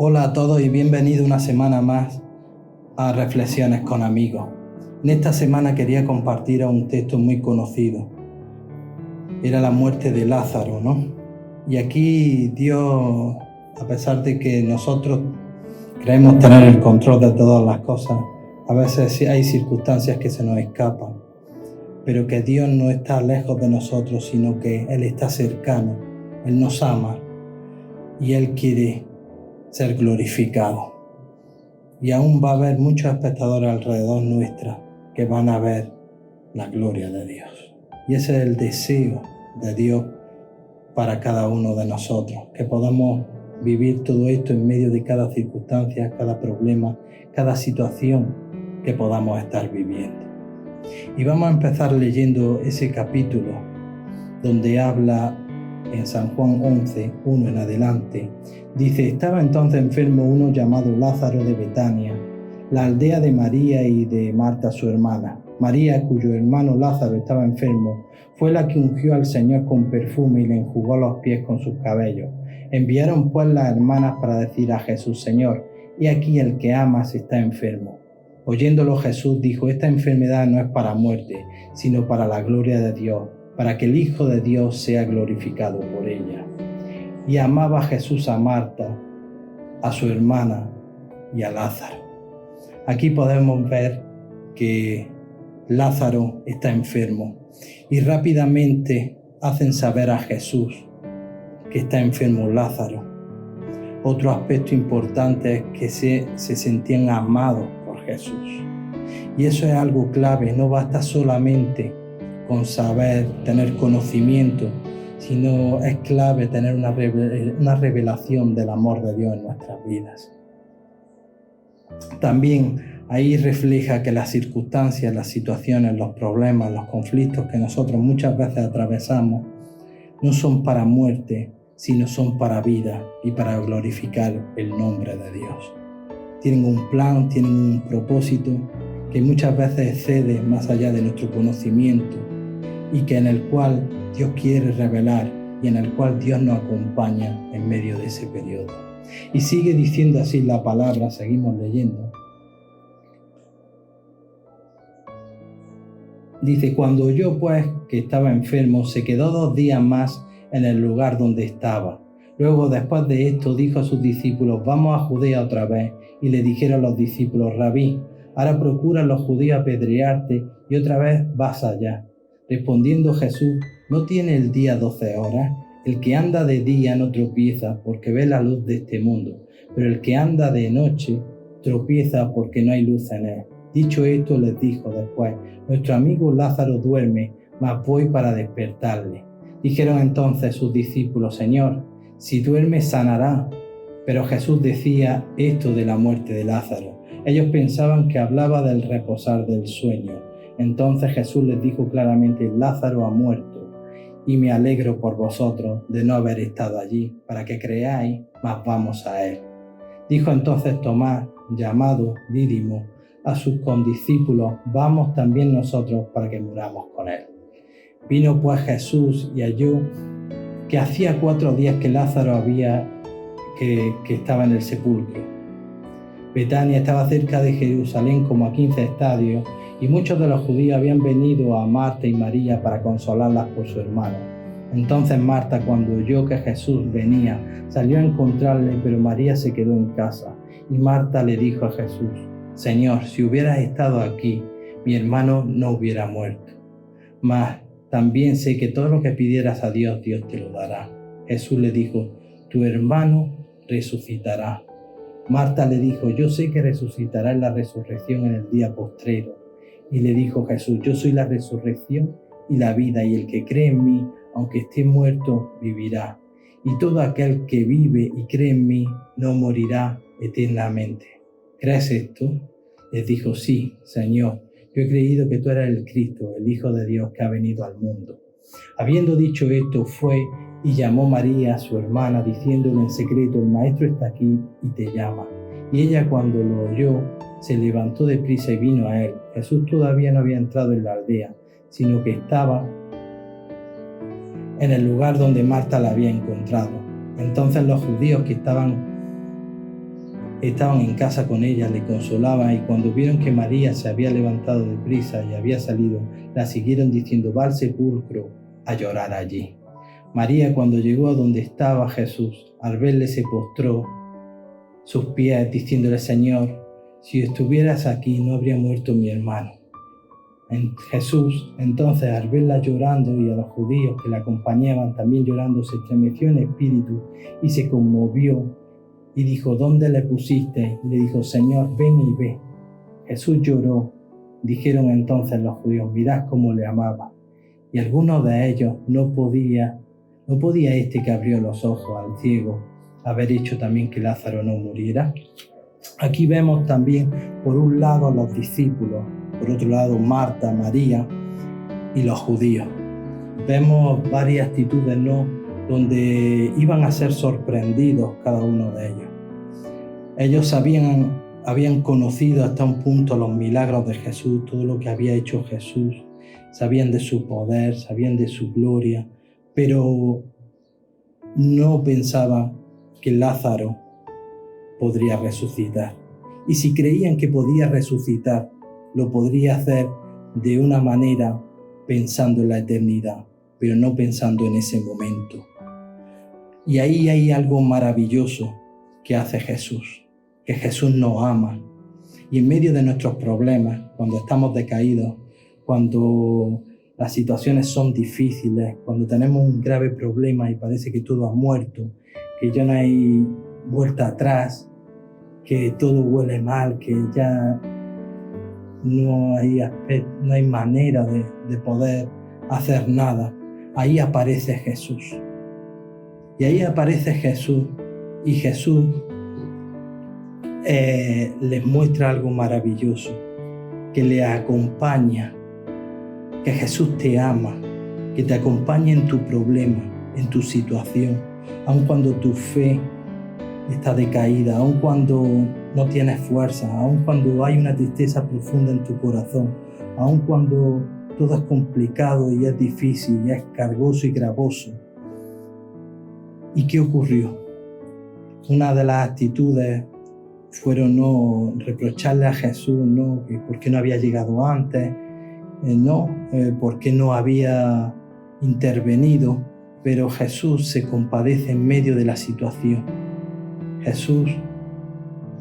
Hola a todos y bienvenido una semana más a Reflexiones con Amigos. En esta semana quería compartir un texto muy conocido. Era la muerte de Lázaro, ¿no? Y aquí Dios, a pesar de que nosotros creemos tener el control de todas las cosas, a veces hay circunstancias que se nos escapan, pero que Dios no está lejos de nosotros, sino que Él está cercano, Él nos ama y Él quiere ser glorificado. Y aún va a haber muchos espectadores alrededor nuestra que van a ver la gloria de Dios. Y ese es el deseo de Dios para cada uno de nosotros, que podamos vivir todo esto en medio de cada circunstancia, cada problema, cada situación que podamos estar viviendo. Y vamos a empezar leyendo ese capítulo donde habla en San Juan 11, 1 en adelante. Dice: estaba entonces enfermo uno llamado Lázaro de Betania, la aldea de María y de Marta su hermana. María, cuyo hermano Lázaro estaba enfermo, fue la que ungió al Señor con perfume y le enjugó los pies con sus cabellos. Enviaron pues las hermanas para decir a Jesús: Señor, he aquí el que amas está enfermo. Oyéndolo Jesús dijo: esta enfermedad no es para muerte, sino para la gloria de Dios, para que el Hijo de Dios sea glorificado por ella. Y amaba Jesús a Marta, a su hermana y a Lázaro. Aquí podemos ver que Lázaro está enfermo y rápidamente hacen saber a Jesús que está enfermo Lázaro. Otro aspecto importante es que se sentían amados por Jesús. Y eso es algo clave, no basta solamente con saber, tener conocimiento, sino es clave tener una revelación del amor de Dios en nuestras vidas. También ahí refleja que las circunstancias, las situaciones, los problemas, los conflictos que nosotros muchas veces atravesamos no son para muerte, sino son para vida y para glorificar el nombre de Dios. Tienen un plan, tienen un propósito que muchas veces excede más allá de nuestro conocimiento y que en el cual Dios quiere revelar y en el cual Dios nos acompaña en medio de ese periodo. Y sigue diciendo así la palabra, seguimos leyendo. Dice: cuando oyó pues que estaba enfermo, se quedó 2 días más en el lugar donde estaba. Luego, después de esto, dijo a sus discípulos: vamos a Judea otra vez. Y le dijeron los discípulos: Rabí, ahora procuran los judíos apedrearte y otra vez vas allá. Respondiendo Jesús: ¿no tiene el día 12 horas? El que anda de día no tropieza porque ve la luz de este mundo, pero el que anda de noche tropieza porque no hay luz en él. Dicho esto, les dijo después: nuestro amigo Lázaro duerme, mas voy para despertarle. Dijeron entonces sus discípulos: Señor, si duerme sanará. Pero Jesús decía esto de la muerte de Lázaro. Ellos pensaban que hablaba del reposar del sueño. Entonces Jesús les dijo claramente: Lázaro ha muerto, y me alegro por vosotros de no haber estado allí, para que creáis, mas vamos a él. Dijo entonces Tomás, llamado Dídimo, a sus condiscípulos: vamos también nosotros para que muramos con él. Vino pues Jesús y halló que hacía 4 días que Lázaro que estaba en el sepulcro. Betania estaba cerca de Jerusalén como a 15 estadios, y muchos de los judíos habían venido a Marta y María para consolarlas por su hermano. Entonces Marta, cuando oyó que Jesús venía, salió a encontrarle, pero María se quedó en casa. Y Marta le dijo a Jesús: Señor, si hubieras estado aquí, mi hermano no hubiera muerto. Mas también sé que todo lo que pidieras a Dios, Dios te lo dará. Jesús le dijo: tu hermano resucitará. Marta le dijo: yo sé que resucitará en la resurrección en el día postrero. Y le dijo Jesús: yo soy la resurrección y la vida, y el que cree en mí, aunque esté muerto, vivirá. Y todo aquel que vive y cree en mí no morirá eternamente. ¿Crees esto? Les dijo: sí, Señor, yo he creído que tú eres el Cristo, el Hijo de Dios que ha venido al mundo. Habiendo dicho esto, fue y llamó María, su hermana, diciéndole en secreto: el maestro está aquí y te llama. Y ella, cuando lo oyó, se levantó deprisa y vino a él. Jesús todavía no había entrado en la aldea, sino que estaba en el lugar donde Marta la había encontrado. Entonces los judíos que estaban estaban en casa con ella, le consolaban, y cuando vieron que María se había levantado de prisa y había salido, la siguieron diciendo: va al sepulcro a llorar allí. María, cuando llegó a donde estaba Jesús, al verle se postró sus pies, diciéndole: Señor, si estuvieras aquí no habría muerto mi hermano. Jesús, entonces, al verla llorando y a los judíos que la acompañaban también llorando, se estremeció en espíritu y se conmovió y dijo: ¿dónde le pusiste? Y le dijo: Señor, ven y ve. Jesús lloró. Dijeron entonces los judíos: mirad cómo le amaba. Y algunos de ellos no podía este que abrió los ojos al ciego haber hecho también que Lázaro no muriera. Aquí vemos también, por un lado, a los discípulos, por otro lado, Marta, María y los judíos. Vemos varias actitudes, ¿no?, donde iban a ser sorprendidos cada uno de ellos. Ellos habían conocido hasta un punto los milagros de Jesús, todo lo que había hecho Jesús, sabían de su poder, sabían de su gloria, pero no pensaban que Lázaro podría resucitar. Y si creían que podía resucitar, lo podría hacer de una manera pensando en la eternidad, pero no pensando en ese momento. Y ahí hay algo maravilloso que hace Jesús, que Jesús nos ama. Y en medio de nuestros problemas, cuando estamos decaídos, cuando las situaciones son difíciles, cuando tenemos un grave problema y parece que todo ha muerto, que ya no hay vuelta atrás, que todo huele mal, que ya no hay manera de poder hacer nada, ahí aparece Jesús. Y ahí aparece Jesús, y Jesús les muestra algo maravilloso, que le acompaña, que Jesús te ama, que te acompaña en tu problema, en tu situación, aun cuando tu fe está decaída, aun cuando no tienes fuerza, aun cuando hay una tristeza profunda en tu corazón, aun cuando todo es complicado y es difícil y es cargoso y gravoso. ¿Y qué ocurrió? Una de las actitudes fueron no reprocharle a Jesús, no, que por qué no había llegado antes, por qué no había intervenido, pero Jesús se compadece en medio de la situación. Jesús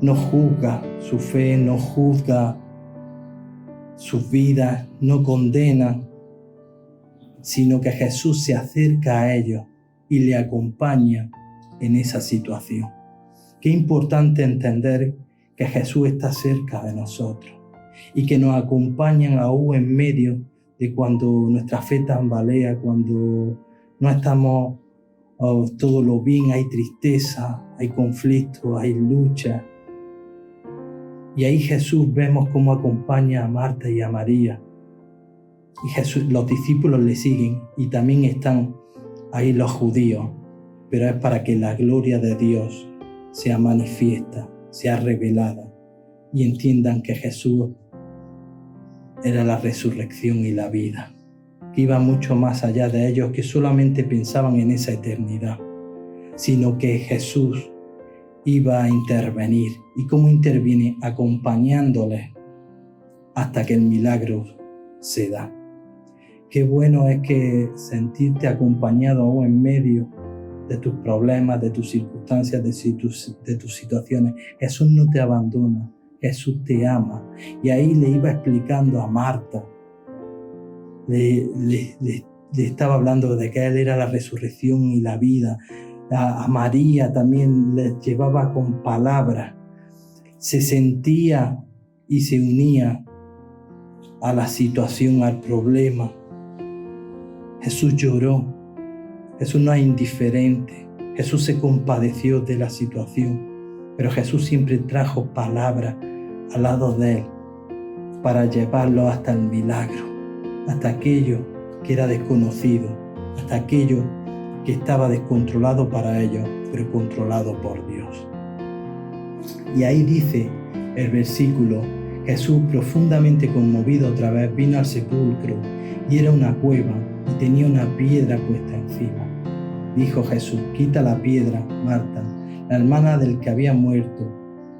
no juzga su fe, no juzga sus vidas, no condena, sino que Jesús se acerca a ellos y le acompaña en esa situación. Qué importante entender que Jesús está cerca de nosotros y que nos acompañan aún en medio de cuando nuestra fe tambalea, cuando no estamos todo lo bien, hay tristeza, hay conflicto, hay lucha. Y ahí Jesús vemos cómo acompaña a Marta y a María. Y los discípulos le siguen y también están ahí los judíos, pero es para que la gloria de Dios sea manifiesta, sea revelada y entiendan que Jesús era la resurrección y la vida, que iba mucho más allá de ellos, que solamente pensaban en esa eternidad, sino que Jesús iba a intervenir. ¿Y cómo interviene? Acompañándoles hasta que el milagro se da. Qué bueno es que sentirte acompañado aún en medio de tus problemas, de tus circunstancias, de tus situaciones. Jesús no te abandona, Jesús te ama. Y ahí le iba explicando a Marta, le estaba hablando de que Él era la resurrección y la vida. A María también le llevaba con palabras. Se sentía y se unía a la situación, al problema. Jesús lloró. Jesús no es indiferente. Jesús se compadeció de la situación, pero Jesús siempre trajo palabras al lado de Él para llevarlo hasta el milagro, hasta aquello que era desconocido, hasta aquello que estaba descontrolado para ellos, pero controlado por Dios. Y ahí dice el versículo: Jesús, profundamente conmovido otra vez, vino al sepulcro, y era una cueva, y tenía una piedra puesta encima. Dijo Jesús: quita la piedra, Marta. La hermana del que había muerto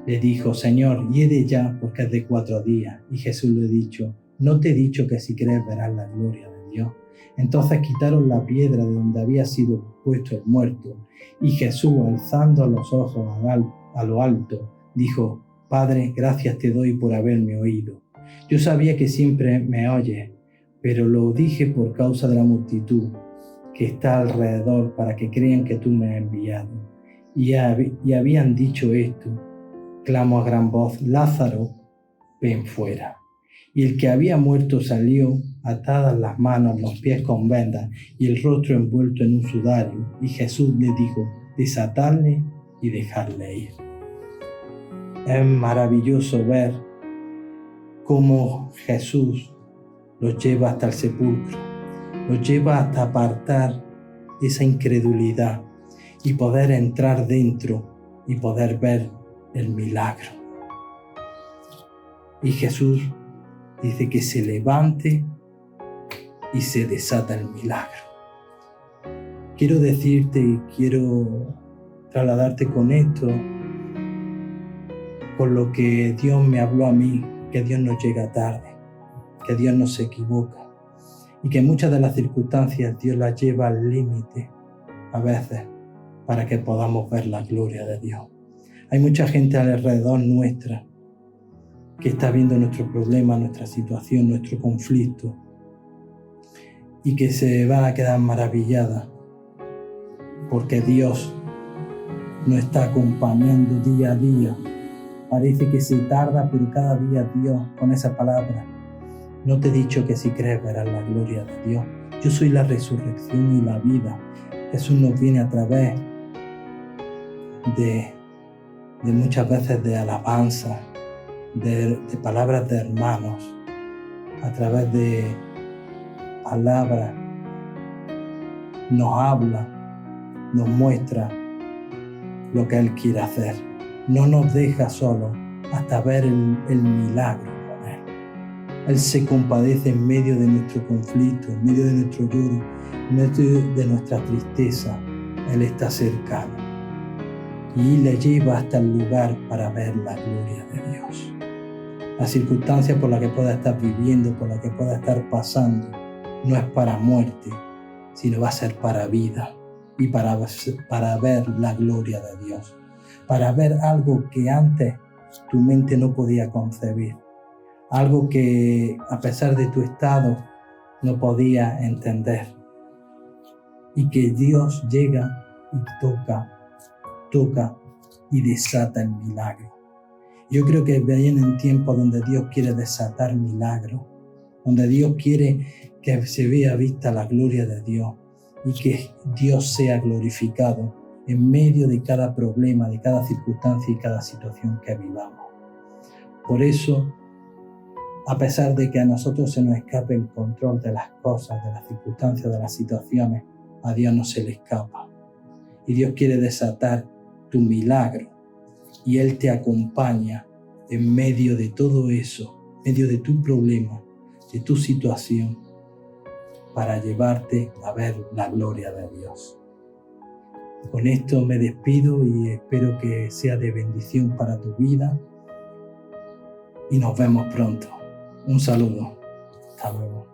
Le dijo: Señor, hiede ya, porque es de 4 días. Y Jesús le dijo: ¿no te he dicho que si crees verás la gloria de Dios? Entonces quitaron la piedra de donde había sido puesto el muerto. Y Jesús, alzando los ojos a lo alto, dijo: Padre, gracias te doy por haberme oído. Yo sabía que siempre me oyes, pero lo dije por causa de la multitud que está alrededor, para que crean que tú me has enviado. Y habían dicho esto, clamó a gran voz: Lázaro, ven fuera. Y el que había muerto salió, atadas las manos, los pies con vendas y el rostro envuelto en un sudario. Y Jesús le dijo: desatadle y dejadle ir. Es maravilloso ver cómo Jesús los lleva hasta el sepulcro, los lleva hasta apartar esa incredulidad y poder entrar dentro y poder ver el milagro. Y Jesús dice que se levante y se desata el milagro. Quiero decirte y quiero trasladarte con esto, con lo que Dios me habló a mí, que Dios no llega tarde, que Dios no se equivoca y que muchas de las circunstancias Dios las lleva al límite a veces para que podamos ver la gloria de Dios. Hay mucha gente alrededor nuestra que está viendo nuestro problema, nuestra situación, nuestro conflicto y que se van a quedar maravilladas porque Dios nos está acompañando día a día. Parece que se tarda, pero cada día Dios, con esa palabra: no te he dicho que si crees verás la gloria de Dios. Yo soy la resurrección y la vida. Jesús nos viene a través de muchas veces de alabanza, de palabras de hermanos, a través de palabras, nos habla, nos muestra lo que Él quiere hacer. No nos deja solos hasta ver el milagro con Él. Él se compadece en medio de nuestro conflicto, en medio de nuestro lloro, en medio de nuestra tristeza. Él está cercano y le lleva hasta el lugar para ver la gloria de Dios. La circunstancia por la que pueda estar viviendo, por la que pueda estar pasando, no es para muerte, sino va a ser para vida y para ver la gloria de Dios, para ver algo que antes tu mente no podía concebir, algo que a pesar de tu estado no podía entender, y que Dios llega y toca y desata el milagro. Yo creo que vienen tiempos donde Dios quiere desatar milagros, donde Dios quiere que se vea vista la gloria de Dios y que Dios sea glorificado en medio de cada problema, de cada circunstancia y cada situación que vivamos. Por eso, a pesar de que a nosotros se nos escape el control de las cosas, de las circunstancias, de las situaciones, a Dios no se le escapa. Y Dios quiere desatar tu milagro y Él te acompaña en medio de todo eso, en medio de tu problema, de tu situación, para llevarte a ver la gloria de Dios. Con esto me despido y espero que sea de bendición para tu vida y nos vemos pronto. Un saludo. Hasta luego.